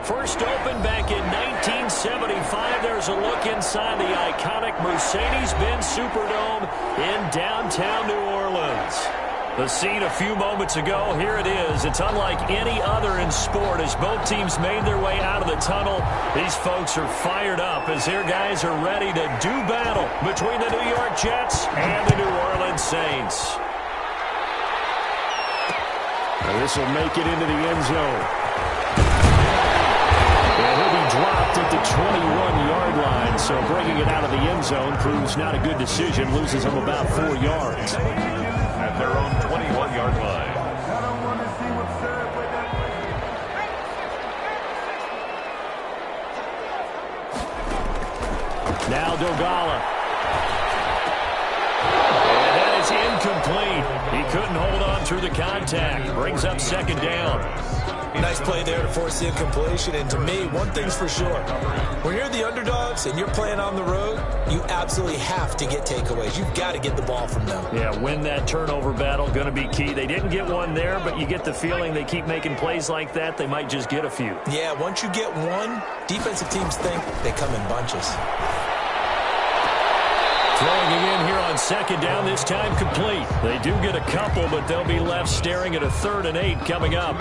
First opened back in 1975. There's a look inside the iconic Mercedes-Benz Superdome in downtown New Orleans. The scene a few moments ago, here it is. It's unlike any other in sport as both teams made their way out of the tunnel. These folks are fired up as their guys are ready to do battle between the New York Jets and the New Orleans Saints. This will make it into the end zone. And he'll be dropped at the 21-yard line, so bringing it out of the end zone proves not a good decision. Loses him about 4 yards. At their own 21-yard line. Now Dogala. And that is incomplete. He couldn't hold on through the contact. Brings up second down. Nice play there to force the incompletion. And to me, one thing's for sure. When you're the underdogs and you're playing on the road, you absolutely have to get takeaways. You've got to get the ball from them. Yeah, win that turnover battle. Going to be key. They didn't get one there, but you get the feeling they keep making plays like that. They might just get a few. Yeah, once you get one, defensive teams think they come in bunches. Throwing again here on second down, this time complete. They do get a couple, but they'll be left staring at a 3rd and 8 coming up.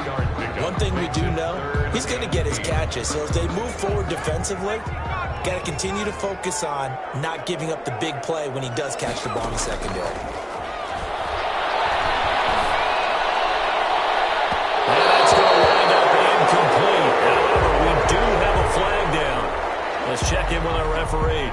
One thing we do know, he's going to get his catches. So as they move forward defensively, got to continue to focus on not giving up the big play when he does catch the ball in the secondary. And that's going to wind up incomplete. However, we do have a flag down. Let's check in with our referee.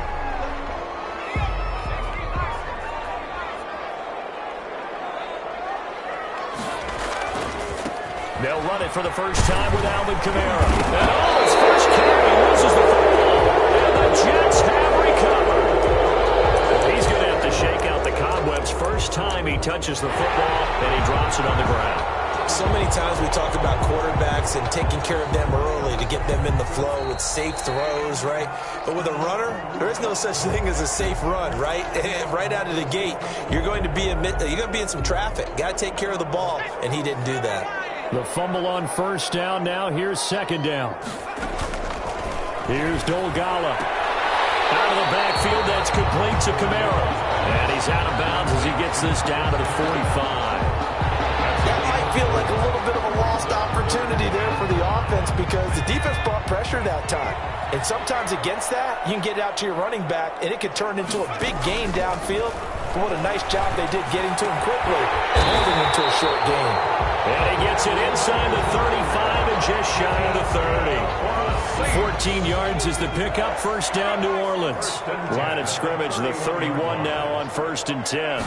They'll run it for the first time with Alvin Kamara. And his first carry loses the football. And the Jets have recovered. He's going to have to shake out the cobwebs. First time he touches the football, and he drops it on the ground. So many times we talk about quarterbacks and taking care of them early to get them in the flow with safe throws, right? But with a runner, there is no such thing as a safe run, right? Right out of the gate, you're going to be in some traffic. Got to take care of the ball, and he didn't do that. The fumble on first down. Now here's second down. Here's Dolgala. Out of the backfield, that's complete to Kamara. And he's out of bounds as he gets this down to the 45. That might feel like a little bit of a lost opportunity there for the offense because the defense brought pressure that time. And sometimes against that, you can get it out to your running back, and it could turn into a big gain downfield. But what a nice job they did getting to him quickly and moving him to a short gain. And he gets it inside the 35 and just shy of the 30. 14 yards is the pickup. First down, New Orleans. Line of scrimmage, the 31 now on 1st and 10.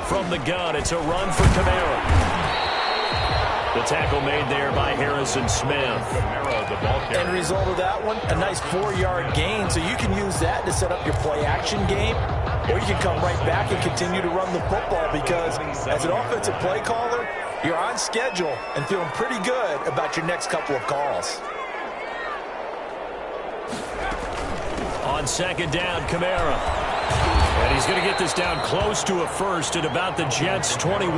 From the gun, it's a run for Kamara. The tackle made there by Harrison Smith. End result of that one, a nice 4-yard gain. So you can use that to set up your play-action game, or you can come right back and continue to run the football because as an offensive play caller, you're on schedule and feeling pretty good about your next couple of calls. On second down, Kamara. And he's going to get this down close to a first at about the Jets' 21.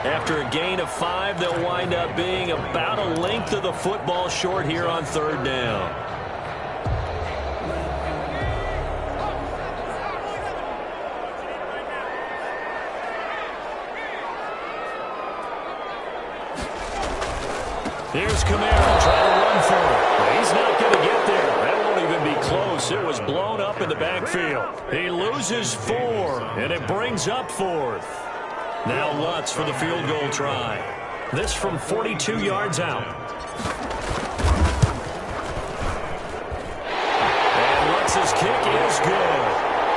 After a gain of 5, they'll wind up being about a length of the football short here on 3rd down. Here's Kamara trying to run for it. He's not going to get there. That won't even be close. It was blown up in the backfield. He loses 4, and it brings up 4th. Now Lutz for the field goal try. This from 42 yards out. And Lutz's kick is good.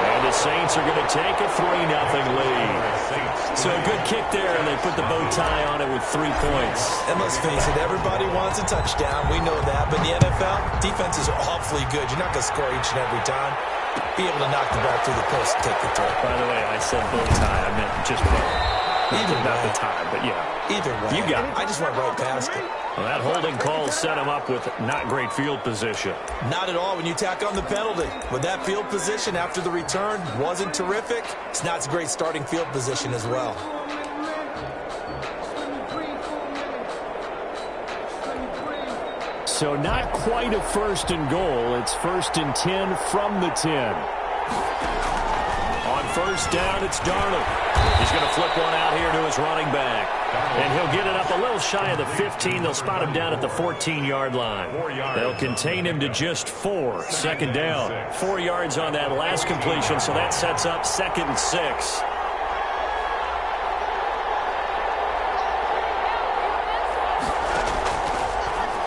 And the Saints are going to take a 3-0 lead. So a good kick there, and they put the bow tie on it with 3 points. And let's face it, everybody wants a touchdown. We know that. But in the NFL, defenses are awfully good. You're not going to score each and every time. Be able to knock the ball through the post and take the throw. By the way, I said bow tie. I meant just bow. Either not way. the tie, but yeah. Either way. You got it. I just went right past it. Well, that holding call set him up with not great field position. Not at all when you tack on the penalty. With that field position after the return wasn't terrific. It's not a great starting field position as well. So not quite a 1st and goal. It's 1st and 10 from the 10. On 1st down, it's Darnold. He's going to flip one out here to his running back. And he'll get it up a little shy of the 15. They'll spot him down at the 14-yard line. They'll contain him to just 4. 2nd down. 4 yards on that last completion, so that sets up 2nd and 6.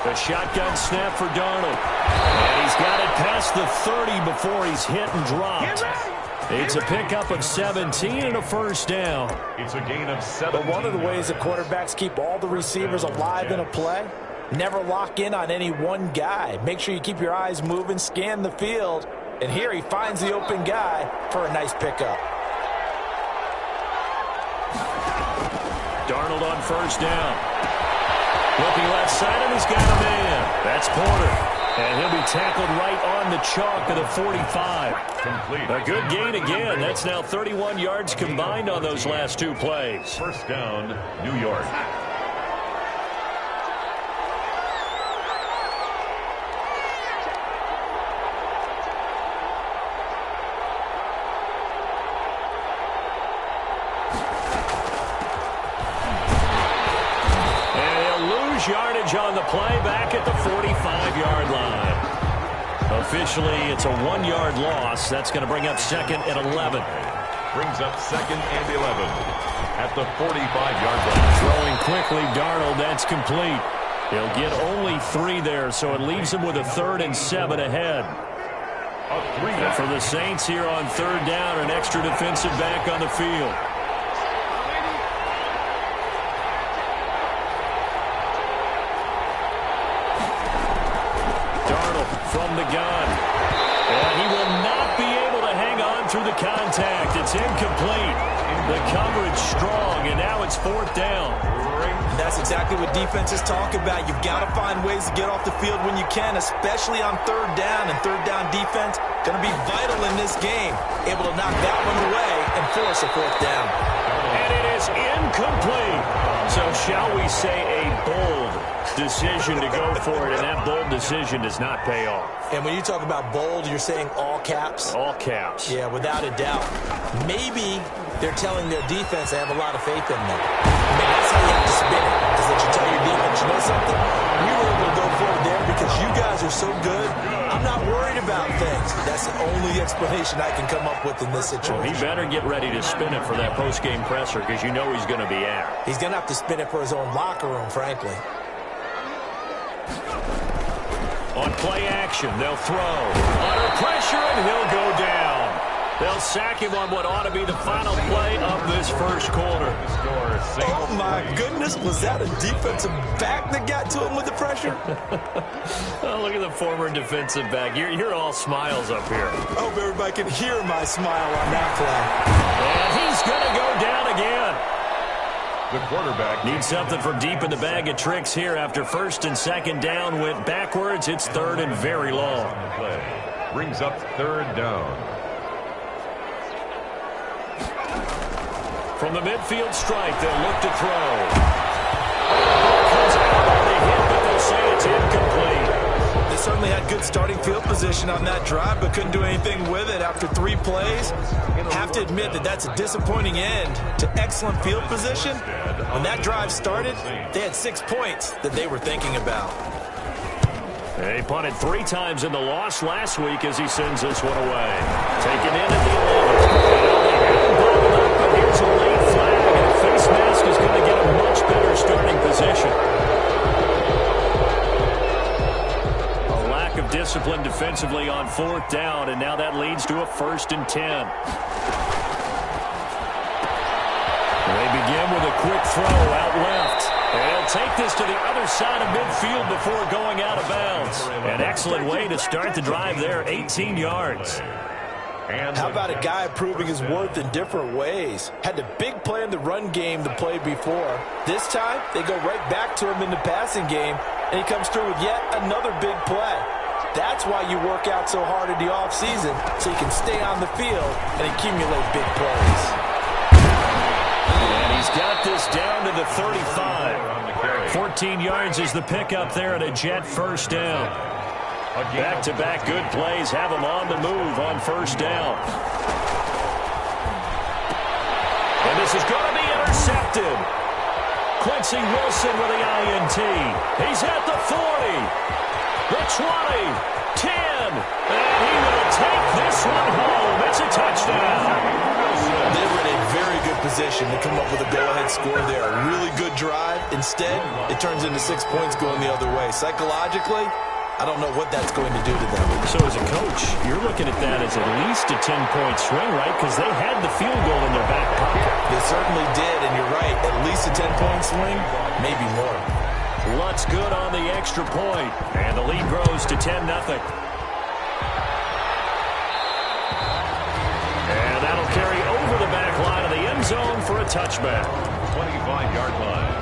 The shotgun snap for Darnold. And he's got it past the 30 before he's hit and dropped. It's a pickup of 17 and a 1st down. It's a gain of 7. But one of the ways that quarterbacks keep all the receivers alive in a play, never lock in on any one guy. Make sure you keep your eyes moving, scan the field. And here he finds the open guy for a nice pickup. Darnold on 1st down. Looking left side, and he's got a man. That's Porter. And he'll be tackled right on the chalk of the 45. Complete. A good gain again. That's now 31 yards combined on those last 2 plays. 1st down, New York. Yardage on the play back at the 45-yard line. Officially, it's a 1-yard loss. That's going to bring up 2nd and 11. Brings up 2nd and 11 at the 45-yard line. Throwing quickly, Darnold. That's complete. He'll get only 3 there, so it leaves him with a 3rd and 7 ahead. And for the Saints here on 3rd down, an extra defensive back on the field. From the gun. And he will not be able to hang on through the contact. It's incomplete. The coverage strong, and now it's 4th down. That's exactly what defenses talk about. You've got to find ways to get off the field when you can, especially on 3rd down. And 3rd down defense going to be vital in this game. Able to knock that one away and force a 4th down. And it is incomplete. So shall we say a bold decision to go for it, and that bold decision does not pay off. And when you talk about bold, you're saying all caps? All caps. Yeah, without a doubt. Maybe they're telling their defense they have a lot of faith in them. I mean, that's how you have to spin it, is that you tell your defense, you know something? We were able to go forward there because you guys are so good. I'm not worried about things. That's the only explanation I can come up with in this situation. Well, he better get ready to spin it for that post-game presser because you know he's going to be out. He's going to have to spin it for his own locker room, frankly. On play action, they'll throw. Under pressure, and he'll go down. They'll sack him on what ought to be the final play of this 1st quarter. Oh, my goodness. Was that a defensive back that got to him with the pressure? Oh, look at the former defensive back. You're all smiles up here. I hope everybody can hear my smile on that play. And he's going to go down again. The quarterback needs something from deep in the bag of tricks here after 1st and 2nd down went backwards. It's 3rd and very long. Brings up 3rd down. From the midfield strike, they'll look to throw. Comes out on the hit, but they'll say it's incomplete. They certainly had good starting field position on that drive, but couldn't do anything with it after 3 plays. Have to admit that that's a disappointing end to excellent field position. When that drive started, they had 6 points that they were thinking about. They punted 3 times in the loss last week as he sends this one away. Taken in at the 11th. But here's a late flag, and a face mask is going to get a much better starting position. A lack of discipline defensively on 4th down, and now that leads to a 1st and 10. They begin with a quick throw out left. And he'll take this to the other side of midfield before going out of bounds. An excellent way to start the drive there, 18 yards. How about a guy proving his worth in different ways? Had a big play in the run game the play before. This time, they go right back to him in the passing game, and he comes through with yet another big play. That's why you work out so hard in the offseason, so you can stay on the field and accumulate big plays. And he's got this down to the 35. 14 15 yards is the pickup there at a Jet first down. Back-to-back good plays have them on the move on first down. And this is going to be intercepted. Quincy Wilson with the INT. He's at the 40, the 20, 10, and he will take this one home. It's a touchdown. They were in a very good position to come up with a go-ahead score there. A really good drive. Instead, it turns into 6 points going the other way. Psychologically, I don't know what that's going to do to them. So as a coach, you're looking at that as at least a 10-point swing, right? Because they had the field goal in their back pocket. They certainly did, and you're right. At least a 10-point swing, maybe more. Lutt's good on the extra point, and the lead grows to 10-0. And that'll carry over the back line of the end zone for a touchback. 25-yard line.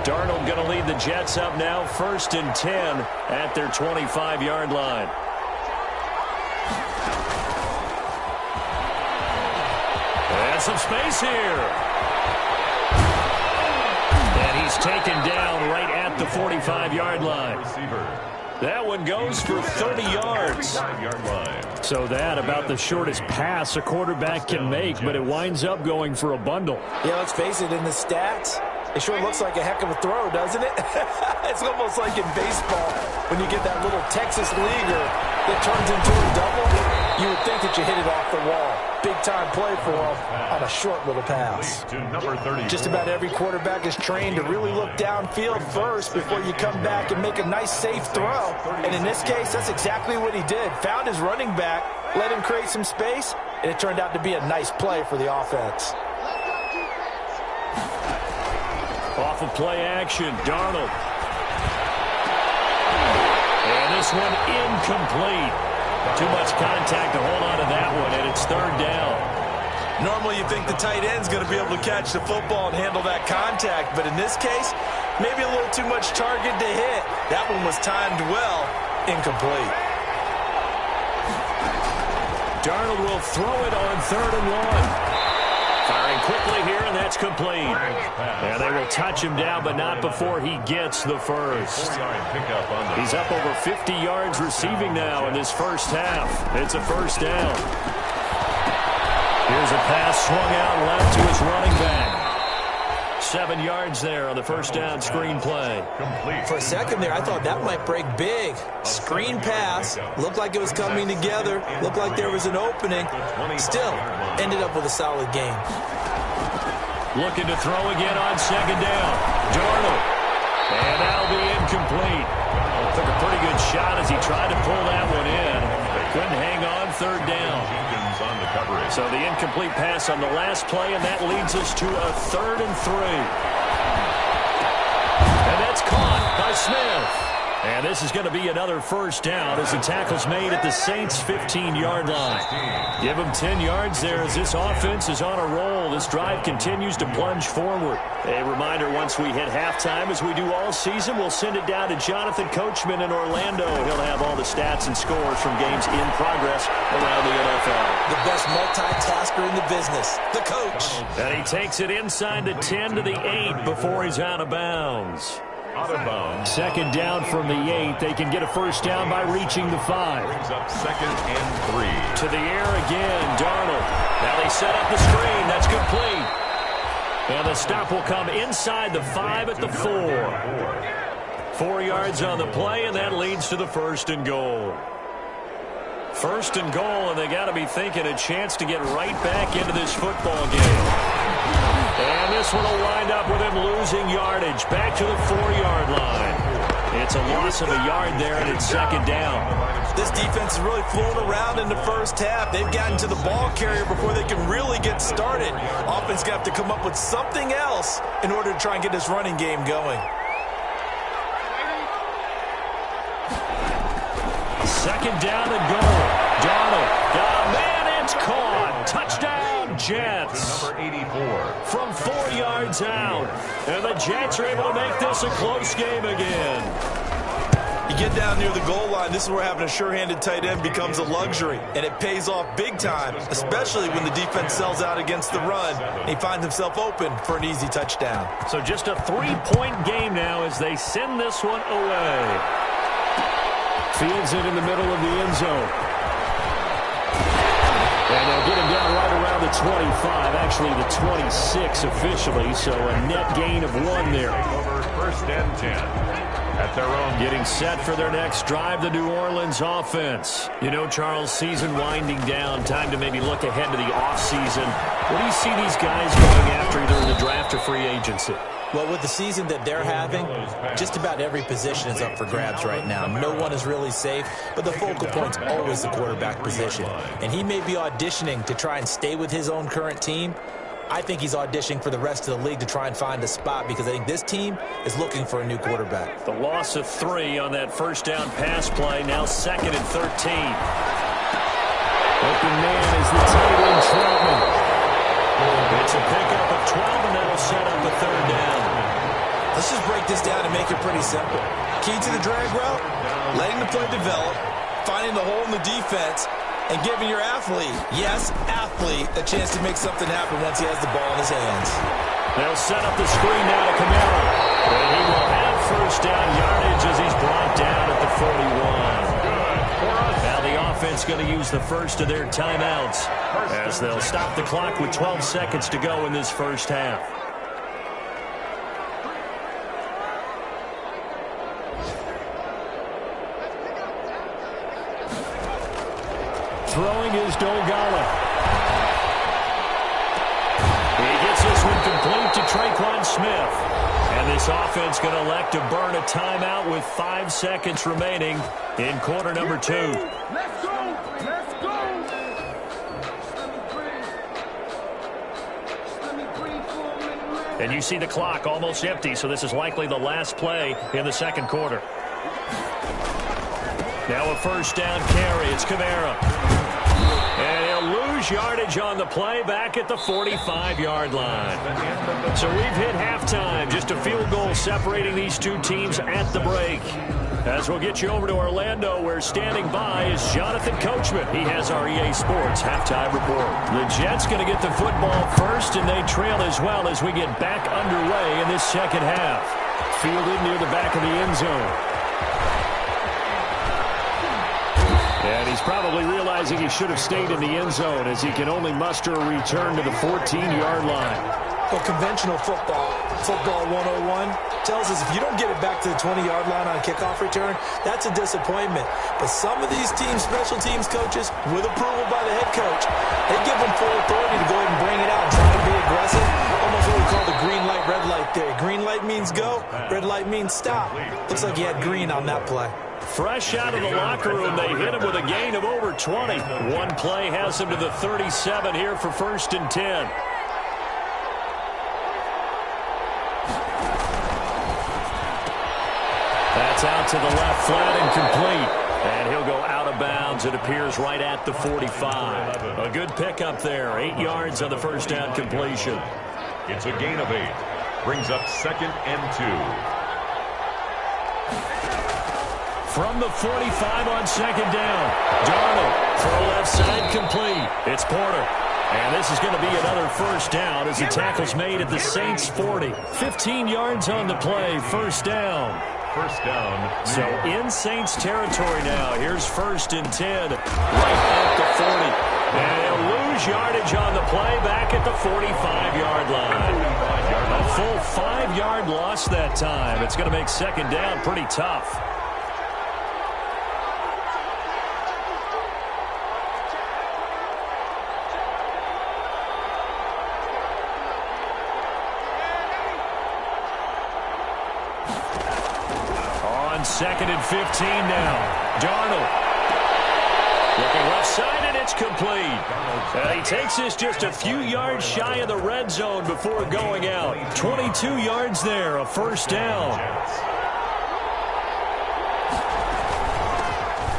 Darnold going to lead the Jets up now, 1st and 10 at their 25-yard line. And some space here. And he's taken down right at the 45-yard line. That one goes for 30 yards. So that about the shortest pass a quarterback can make, but it winds up going for a bundle. Yeah, let's face it, in the stats, it sure looks like a heck of a throw, doesn't it? It's almost like in baseball when you get that little Texas leaguer that turns into a double. You would think that you hit it off the wall. Big-time play for him on a short little pass. Just about every quarterback is trained to really look downfield first before you come back and make a nice, safe throw. And in this case, that's exactly what he did. Found his running back, let him create some space, and it turned out to be a nice play for the offense. Off of play action, Darnold. And this one incomplete. Too much contact to hold on to that one, and it's 3rd down. Normally you think the tight end's going to be able to catch the football and handle that contact, but in this case, maybe a little too much target to hit. That one was timed well, incomplete. Darnold will throw it on 3rd and 1. Firing quickly here, and that's complete. And they will touch him down, but not before he gets the first. He's up over 50 yards receiving now in this first half. It's a 1st down. Here's a pass swung out left to his running back. 7 yards there on the 1st down screen play. For a second there, I thought that might break big. Screen pass. Looked like it was coming together. Looked like there was an opening. Still, ended up with a solid game. Looking to throw again on 2nd down. Darnold. And that'll be incomplete. Took a pretty good shot as he tried to pull that one in. Couldn't hang on 3rd down. So the incomplete pass on the last play, and that leads us to a 3rd and 3. And that's caught by Smith. And this is going to be another 1st down as the tackle's made at the Saints' 15-yard line. Give them 10 yards there as this offense is on a roll. This drive continues to plunge forward. A reminder, once we hit halftime, as we do all season, we'll send it down to Jonathan Coachman in Orlando. He'll have all the stats and scores from games in progress around the NFL. The best multitasker in the business, the coach. And he takes it inside the 10 to the 8 before he's out of bounds. 2nd down from the 8. They can get a 1st down by reaching the 5. Brings up 2nd and 3. To the air again, Darnold. Now they set up the screen. That's complete. And the stop will come inside the 5 at the 4. 4 yards on the play, and that leads to the 1st and goal. 1st and goal, and they got to be thinking a chance to get right back into this football game. And this one will wind up with him losing yardage back to the 4-yard line. It's a loss of a yard there, and it's 2nd down. This defense is really flown around in the first half. They've gotten to the ball carrier before they can really get started. Offense got to come up with something else in order to try and get this running game going. 2nd down and goal. Darnold. Oh, man, it's caught. Touchdown, Jets. Number 84. From 4 yards out. And the Jets are able to make this a close game again. You get down near the goal line, this is where having a sure-handed tight end becomes a luxury, and it pays off big time, especially when the defense sells out against the run, and he finds himself open for an easy touchdown. So just a 3-point game now as they send this one away. Fields it in the middle of the end zone. And they'll get him down right around the 25, actually the 26 officially, so a net gain of 1 there. Over 1st and 10. At their own. Getting set for their next drive, the New Orleans offense. You know, Charles, season winding down, time to maybe look ahead to the offseason. What do you see these guys going after either in the draft or free agency? Well, with the season that they're having, just about every position is up for grabs right now. No one is really safe, but the focal point's always the quarterback position. And he may be auditioning to try and stay with his own current team. I think he's auditioning for the rest of the league to try and find a spot because I think this team is looking for a new quarterback. The loss of 3 on that first down pass play, now 2nd and 13. Open man is the tight end, Troutman. It's a pickup of 12, and that'll set up a 3rd down. Let's just break this down and make it pretty simple. Key to the drag route, letting the play develop, finding the hole in the defense, and giving your athlete, yes, athlete, a chance to make something happen once he has the ball in his hands. They'll set up the screen now to Camara. And he will have first down yardage as he's brought down at the 41. Now the offense going to use the first of their timeouts as they'll stop the clock with 12 seconds to go in this first half. Throwing is Dolgala. He gets this one complete to Traquan Smith. And this offense going to elect to burn a timeout with 5 seconds remaining in quarter number 2. Let's go! Let's go! And you see the clock almost empty, so this is likely the last play in the second quarter. Now a first down carry. It's Camara. And he'll lose yardage on the play back at the 45-yard line. So we've hit halftime. Just a field goal separating these two teams at the break. As we'll get you over to Orlando, where standing by is Jonathan Coachman. He has our EA Sports halftime report. The Jets going to get the football first, and they trail as well as we get back underway in this second half. Fielded near the back of the end zone. And he's probably realizing he should have stayed in the end zone as he can only muster a return to the 14-yard line. Well, conventional football 101, tells us if you don't get it back to the 20-yard line on a kickoff return, that's a disappointment. But some of these teams, special teams coaches, with approval by the head coach, they give them full authority to go ahead and bring it out and try to be aggressive. Almost what we call the green light, red light theory. Green light means go, red light means stop. Looks like he had green on that play. Fresh out of the locker room, they hit him with a gain of over 20. One play has him to the 37 here for 1st and 10. That's out to the left, flat and complete. And he'll go out of bounds. It appears right at the 45. A good pickup there. 8 yards on the first down completion. It's a gain of 8. Brings up 2nd and 2. From the 45 on 2nd down. Darnold for a left side complete. It's Porter. And this is going to be another first down as the tackle's made at the Saints 40. 15 yards on the play. First down. First down. So in Saints territory now. Here's 1st and 10. Right at the 40. And he'll lose yardage on the play back at the 45-yard line. A full 5-yard loss that time. It's going to make 2nd down pretty tough. On 2nd and 15 now. Darnold. Looking left side, and it's complete. He takes this just a few yards shy of the red zone before going out. 22 yards there, a first down.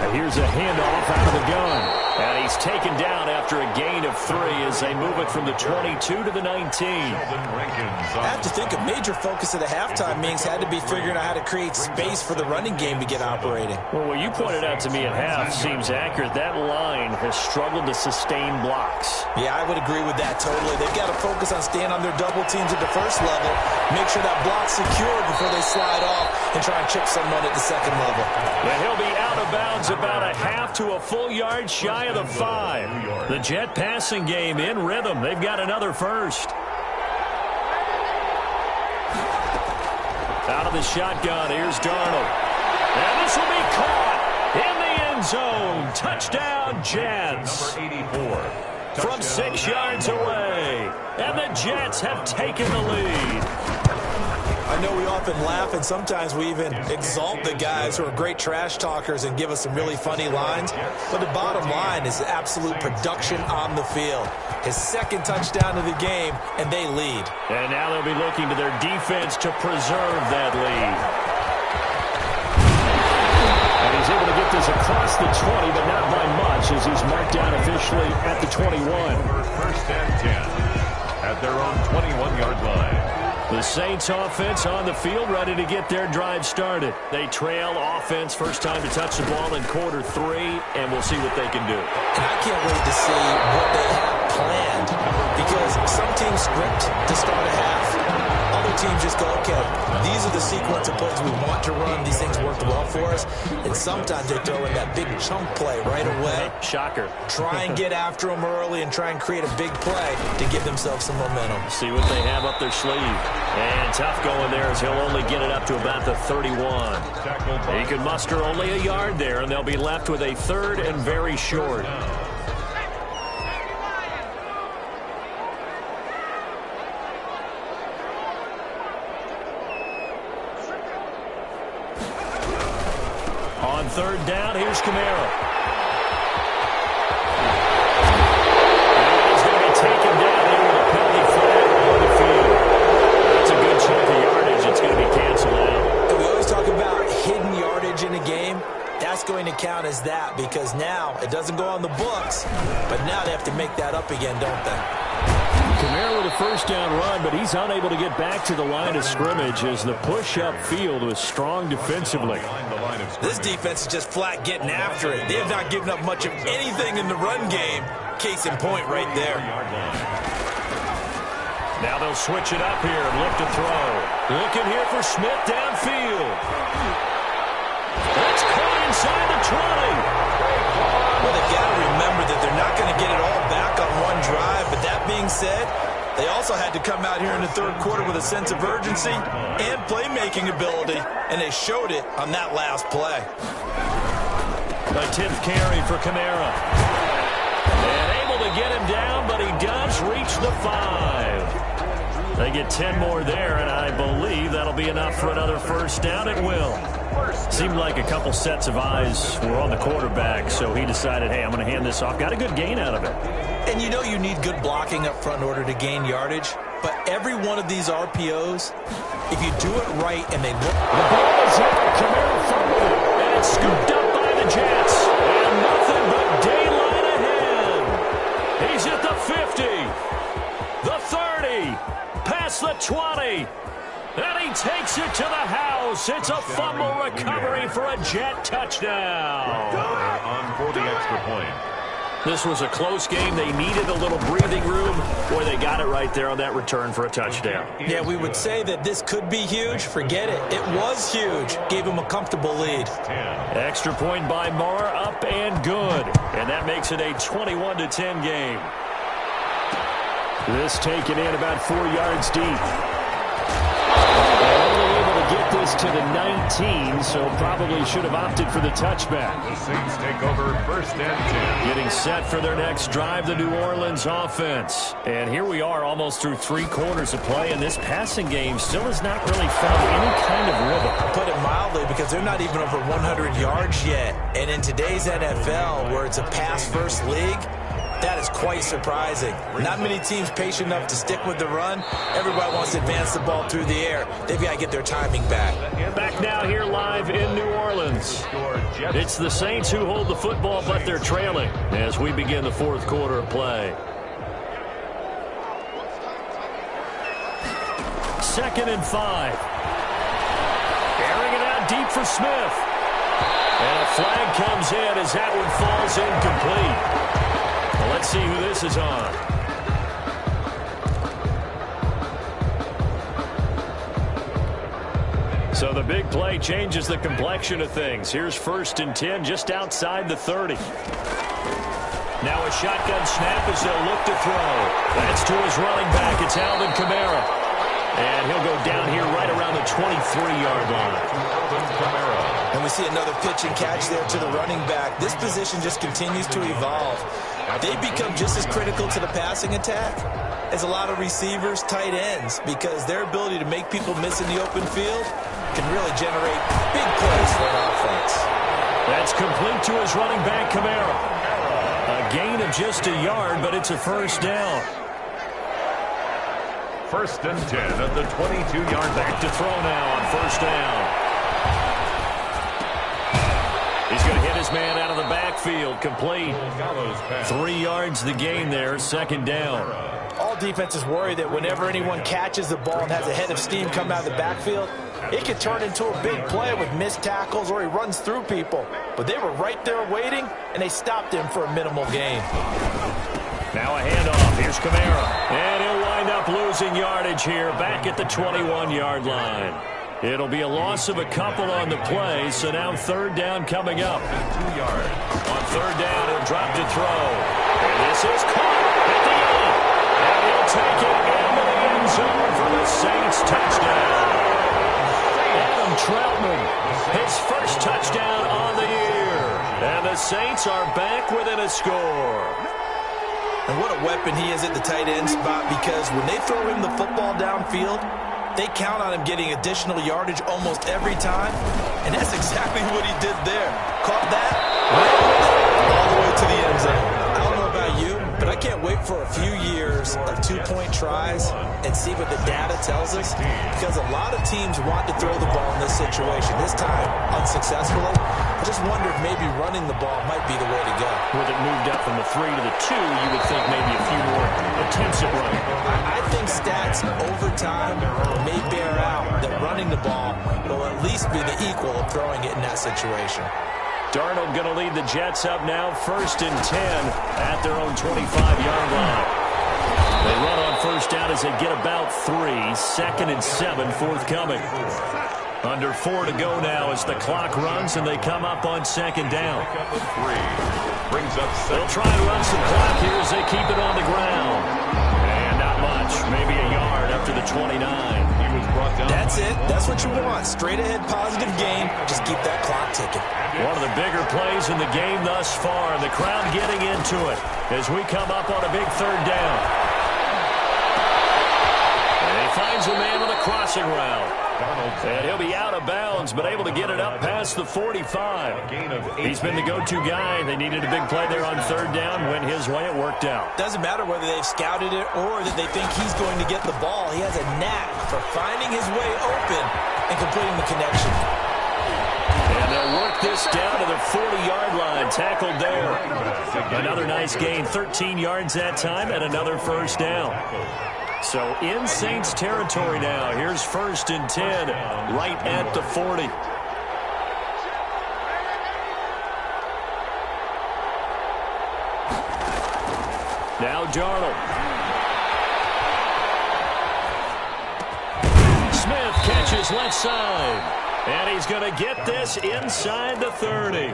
And here's a handoff out of the gun. And he's taken down after a gain of 3 as they move it from the 22 to the 19. I have to think a major focus of the halftime meetings had to be figuring out how to create space for the running game to get operating. Well, what you pointed out to me at half seems accurate. That line has struggled to sustain blocks. Yeah, I would agree with that totally. They've got to focus on staying on their double teams at the first level, make sure that block's secure before they slide off and try and chip someone at the second level. And he'll be out of bounds about a half to a full yard shy of the 5. The Jet passing game in rhythm. They've got another first. Out of the shotgun, here's Darnold. And this will be caught in the end zone. Touchdown, Jets. Number 84. From 6 yards away. And the Jets have taken the lead. I know we often laugh, and sometimes we even exalt the guys who are great trash talkers and give us some really funny lines. But the bottom line is absolute production on the field. His second touchdown of the game, and they lead. And now they'll be looking to their defense to preserve that lead. And he's able to get this across the 20, but not by much, as he's marked down officially at the 21. First and 10 at their own 21-yard line. The Saints offense on the field, ready to get their drive started. They trail offense, first time to touch the ball in quarter 3, and we'll see what they can do. And I can't wait to see what they have planned, because some teams script to start a half. Other teams just go, okay, these are the sequence of plays we want to run. These things worked well for us. And sometimes they throw in that big chunk play right away. Shocker. Try and get after them early and try and create a big play to give themselves some momentum. See what they have up their sleeve. And tough going there as he'll only get it up to about the 31. He can muster only a yard there, and they'll be left with a third and very short. On third down, here's Kamara. And he's going to be taken down here with a penalty flag on the field. That's a good chunk of yardage. It's going to be canceled out. And we always talk about hidden yardage in a game. That's going to count as that, because now it doesn't go on the books, but now they have to make that up again, don't they? Kamara with a first down run, but he's unable to get back to the line of scrimmage as the push-up field was strong defensively. This defense is just flat getting after it. They have not given up much of anything in the run game. Case in point right there. Now they'll switch it up here and look to throw. Looking here for Smith downfield. That's caught inside the 20. Well, they've got to remember that they're not going to get it all back on one drive. But that being said, they also had to come out here in the third quarter with a sense of urgency and playmaking ability, and they showed it on that last play. A 10th carry for Kamara. And able to get him down, but he does reach the 5. They get 10 more there, and I believe that'll be enough for another first down. It will. Seemed like a couple sets of eyes were on the quarterback, so he decided, hey, I'm going to hand this off. Got a good gain out of it. And you know you need good blocking up front in order to gain yardage, but every one of these RPOs, if you do it right and they look... The ball is out. Kamara fumbled it, and it's scooped up by the Jets. And nothing but daylight ahead. He's at the 50, the 30, past the 20. And he takes it to the house. It's a fumble recovery for a Jet touchdown. On for the extra point. This was a close game. They needed a little breathing room. Boy, they got it right there on that return for a touchdown. Yeah, we would say that this could be huge. Forget it. It was huge. Gave him a comfortable lead. Extra point by Marr, up and good. And that makes it a 21-10 game. This taken in about 4 yards deep. Only able to get this to the 19, so probably should have opted for the touchback. The Saints take over first and 10. Getting set for their next drive, the New Orleans offense. And here we are almost through 3 quarters of play, and this passing game still has not really found any kind of rhythm. Put it mildly, because they're not even over 100 yards yet. And in today's NFL, where it's a pass-first league, That is quite surprising. Not many teams patient enough to stick with the run. Everybody wants to advance the ball through the air. They've got to get their timing back. Back now here live in New Orleans. It's the Saints who hold the football, but they're trailing as we begin the fourth quarter of play. 2nd and 5. Airing it out deep for Smith. And a flag comes in as that one falls incomplete. Well, let's see who this is on. So the big play changes the complexion of things. Here's 1st and 10 just outside the 30. Now a shotgun snap as they'll look to throw. That's to his running back. It's Alvin Kamara. And he'll go down here right around the 23-yard line. And we see another pitch and catch there to the running back. This position just continues to evolve. They become just as critical to the passing attack as a lot of receivers, tight ends, because their ability to make people miss in the open field can really generate big plays for an offense. That's complete to his running back, Kamara. A gain of just a yard, but it's a 1st down. 1st and 10 at the 22-yard. Back to throw now on 1st down. He's going to hit his man out of the backfield. Complete. 3 yards the gain there. 2nd down. All defenses worry that whenever anyone catches the ball and has a head of steam come out of the backfield, it could turn into a big play with missed tackles or he runs through people. But they were right there waiting, and they stopped him for a minimal gain. Now a handoff. Here's Kamara. And he'll wind up losing yardage here back at the 21-yard line. It'll be a loss of a couple on the play, so now 3rd down coming up. 2 yards. On 3rd down, he'll drop to throw. And this is caught at the end. And he'll take it into the end zone for the Saints touchdown. Adam Troutman, his 1st touchdown on the year. And the Saints are back within a score. And what a weapon he is at the tight end spot, because when they throw him the football downfield, they count on him getting additional yardage almost every time. And that's exactly what he did there. Caught that, ran with it, all the way to the end zone. I don't know about you, but I can't wait for a few years of 2-point tries and see what the data tells us, because a lot of teams want to throw the ball in this situation. This time, unsuccessfully. I just wonder if maybe running the ball might be the way to go. With it moved up from the 3 to the 2, you would think maybe a few more attempts at running. I think stats over time may bear out that running the ball will at least be the equal of throwing it in that situation. Darnold going to lead the Jets up now, 1st and 10 at their own 25-yard line. They run on 1st down as they get about 3. 2nd and 7 forthcoming. Under 4 to go now as the clock runs and they come up on 2nd down. They'll try and run some clock here as they keep it on the ground. And not much, maybe a yard up to the 29. That's it. That's what you want. Straight ahead positive gain. Just keep that clock ticking. One of the bigger plays in the game thus far. The crowd getting into it as we come up on a big 3rd down. And he finds a man on the crossing route. And he'll be out of bounds, but able to get it up past the 45. He's been the go-to guy. They needed a big play there on 3rd down. Went his way. It worked out. Doesn't matter whether they've scouted it or that they think he's going to get the ball. He has a knack for finding his way open and completing the connection. And they'll work this down to the 40-yard line. Tackled there. Another nice gain. 13 yards that time and another 1st down. So in Saints territory now. Here's 1st and 10 right at the 40. Now Darnold. Smith catches left side. And he's going to get this inside the 30.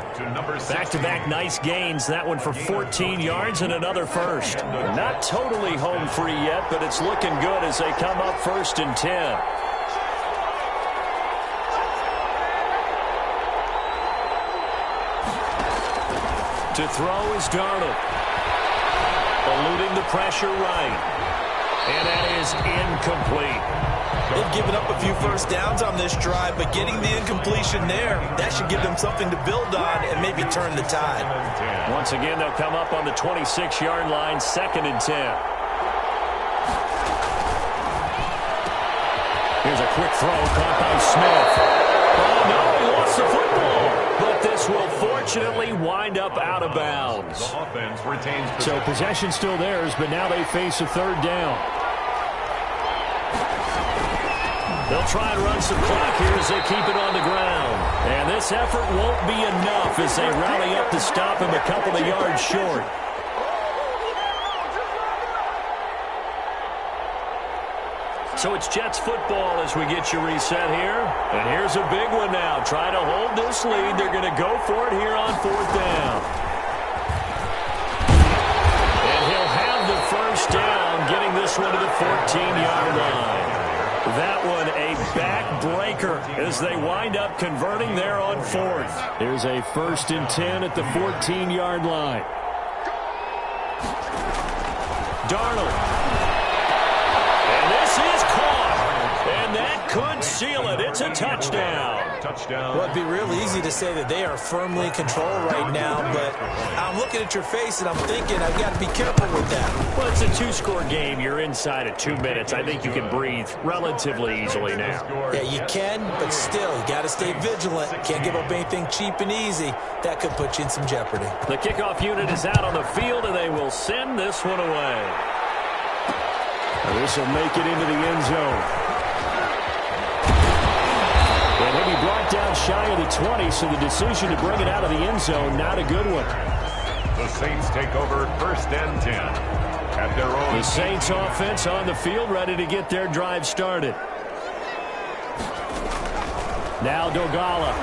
Back-to-back nice gains. That one for 14 yards and another 1st. Not totally home free yet, but it's looking good as they come up 1st and 10. To throw is Darnold. Eluding the pressure right. And that is incomplete. They've given up a few first downs on this drive, but getting the incompletion there, that should give them something to build on and maybe turn the tide. Once again, they'll come up on the 26-yard line, 2nd and 10. Here's a quick throw caught by Smith. Oh, no, he lost the football. But this will fortunately wind up out of bounds. The offense retains possession. So possession still theirs, but now they face a 3rd down. They'll try and run some clock here as they keep it on the ground. And this effort won't be enough as they rally up to stop him a couple of yards short. So it's Jets football as we get you reset here. And here's a big one now. Trying to hold this lead. They're going to go for it here on 4th down. And he'll have the 1st down, getting this one to the 14-yard line. That one a back-breaker as they wind up converting there on 4th. Here's a 1st and 10 at the 14-yard line. Darnold. And that could seal it. It's a touchdown. Well, it'd be real easy to say that they are firmly in control right now, but I'm looking at your face and I'm thinking I've got to be careful with that. Well, it's a 2-score game. You're inside at 2 minutes. I think you can breathe relatively easily now. Yeah, you can, but still, you got to stay vigilant. Can't give up anything cheap and easy. That could put you in some jeopardy. The kickoff unit is out on the field, and they will send this one away. This will make it into the end zone. And he'll be brought down shy of the 20, so the decision to bring it out of the end zone, not a good one. The Saints take over 1st and 10 at their own. The Saints offense on the field, ready to get their drive started. Now Dogala.